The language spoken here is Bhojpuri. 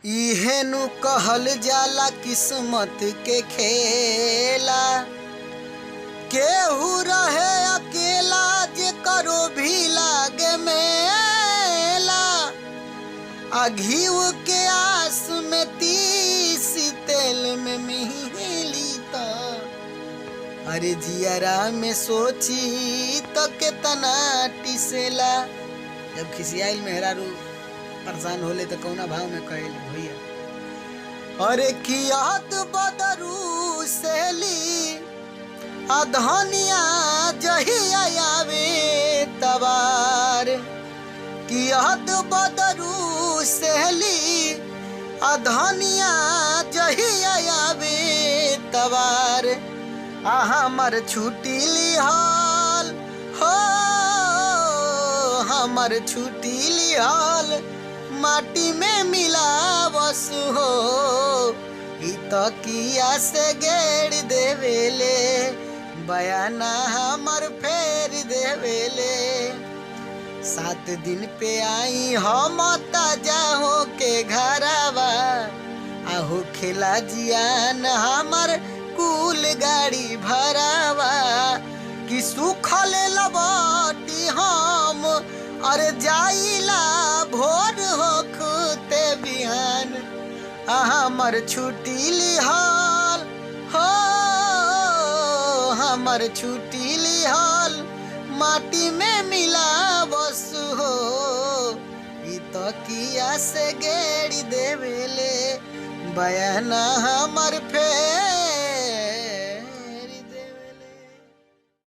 इहेनु कहल जाला किस्मत के खेला। केहू रहे अकेला जे करो भी लागे मेला। घीव के आस में तीस तेल में मिली त अरे जियरा में सोची तो केतना टिसेला। जब खिसियाइल मेहरारू परेशान होले तो कौना भाव में कहल भैया अरे कियात बदरू सेली अधनिया जहिया आवे तबार। कियात बदरू सेली अधनिया जहिया आवे तबार। हमर छुट्टी लिहाल हो हमर छुट्टी लिहाल माटी में मिला बस हो। तकिया से गेड़ देवेले बयाना हमर फेर देवेले। 7 दिन पे आई हम ताजा हो के घरवा आहो खेला जियान हमर कुल गाड़ी भरावा। कि सुखल लबाटी हम अरे जाइला भोर होखते बिहान। हमर छुट्टी लिहाल हो हमर छुट्टी लिहाल माटी में मिला बस हो। तकिया से गेड़ी देवेले बयाना हमर फेर